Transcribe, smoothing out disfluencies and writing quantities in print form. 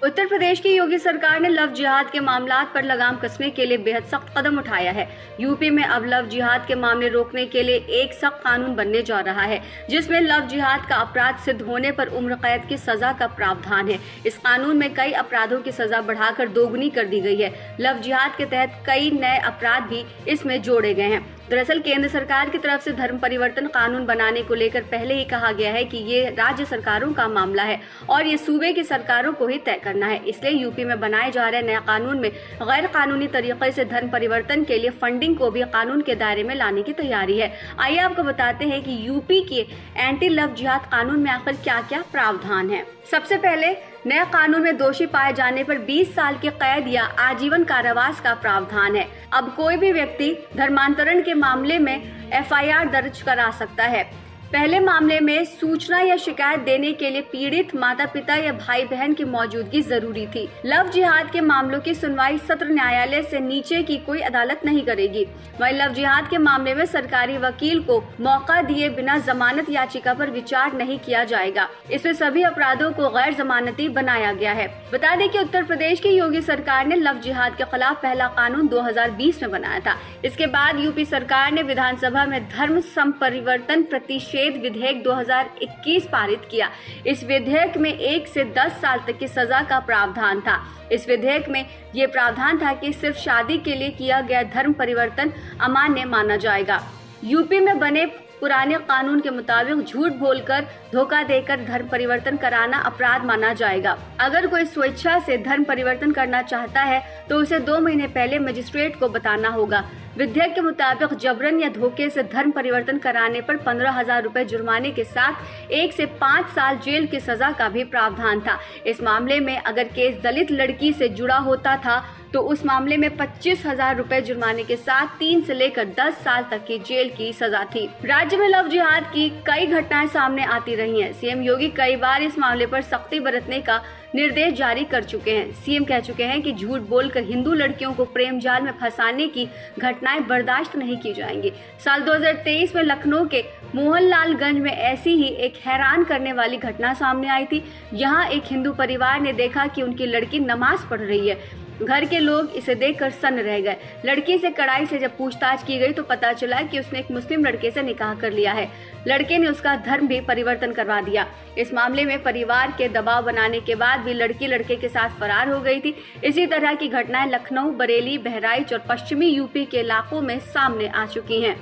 उत्तर प्रदेश की योगी सरकार ने लव जिहाद के मामलात पर लगाम कसने के लिए बेहद सख्त कदम उठाया है। यूपी में अब लव जिहाद के मामले रोकने के लिए एक सख्त कानून बनने जा रहा है, जिसमें लव जिहाद का अपराध सिद्ध होने पर उम्र कैद की सजा का प्रावधान है। इस कानून में कई अपराधों की सजा बढ़ाकर दोगुनी कर दी गई है। लव जिहाद के तहत कई नए अपराध भी इसमें जोड़े गए हैं। दरअसल केंद्र सरकार की तरफ से धर्म परिवर्तन कानून बनाने को लेकर पहले ही कहा गया है कि ये राज्य सरकारों का मामला है और ये सूबे की सरकारों को ही तय करना है। इसलिए यूपी में बनाए जा रहे नए कानून में गैर कानूनी तरीके से धर्म परिवर्तन के लिए फंडिंग को भी कानून के दायरे में लाने की तैयारी है। आइए आपको बताते हैं कि यूपी के एंटी लव जिहाद कानून में आखिर क्या क्या प्रावधान है। सबसे पहले नए कानून में दोषी पाए जाने पर 20 साल की कैद या आजीवन कारावास का प्रावधान है। अब कोई भी व्यक्ति धर्मांतरण के मामले में FIR दर्ज करा सकता है। पहले मामले में सूचना या शिकायत देने के लिए पीड़ित माता पिता या भाई बहन की मौजूदगी जरूरी थी। लव जिहाद के मामलों की सुनवाई सत्र न्यायालय से नीचे की कोई अदालत नहीं करेगी। वहीं लव जिहाद के मामले में सरकारी वकील को मौका दिए बिना जमानत याचिका पर विचार नहीं किया जाएगा। इसमें सभी अपराधों को गैर जमानती बनाया गया है। बता दें कि उत्तर प्रदेश की योगी सरकार ने लव जिहाद के खिलाफ पहला कानून 2020 में बनाया था। इसके बाद यूपी सरकार ने विधानसभा में धर्म संपरिवर्तन प्रतिषेध विधेयक 2021 पारित किया। इस विधेयक में 1 से 10 साल तक की सजा का प्रावधान था। इस विधेयक में ये प्रावधान था कि सिर्फ शादी के लिए किया गया धर्म परिवर्तन अमान्य माना जाएगा। यूपी में बने पुराने कानून के मुताबिक झूठ बोलकर धोखा देकर धर्म परिवर्तन कराना अपराध माना जाएगा। अगर कोई स्वेच्छा से धर्म परिवर्तन करना चाहता है तो उसे 2 महीने पहले मजिस्ट्रेट को बताना होगा। विधेयक के मुताबिक जबरन या धोखे से धर्म परिवर्तन कराने पर 15,000 रुपए जुर्माने के साथ 1 से 5 साल जेल की सजा का भी प्रावधान था। इस मामले में अगर केस दलित लड़की से जुड़ा होता था तो उस मामले में 25,000 रुपए जुर्माने के साथ 3 से लेकर 10 साल तक की जेल की सजा थी। राज्य में लव जिहाद की कई घटनाएं सामने आती रही हैं। सीएम योगी कई बार इस मामले पर सख्ती बरतने का निर्देश जारी कर चुके हैं। सीएम कह चुके हैं कि झूठ बोलकर हिंदू लड़कियों को प्रेम जाल में फंसाने की घटनाएं बर्दाश्त नहीं की जाएंगी। साल 2023 में लखनऊ के मोहनलालगंज में ऐसी ही एक हैरान करने वाली घटना सामने आई थी। यहाँ एक हिंदू परिवार ने देखा कि उनकी लड़की नमाज पढ़ रही है। घर के लोग इसे देखकर सन्न रह गए। लड़की से कड़ाई से जब पूछताछ की गई तो पता चला कि उसने एक मुस्लिम लड़के से निकाह कर लिया है। लड़के ने उसका धर्म भी परिवर्तन करवा दिया। इस मामले में परिवार के दबाव बनाने के बाद भी लड़की लड़के के साथ फरार हो गई थी। इसी तरह की घटनाएं लखनऊ, बरेली, बहराइच और पश्चिमी यूपी के इलाकों में सामने आ चुकी हैं।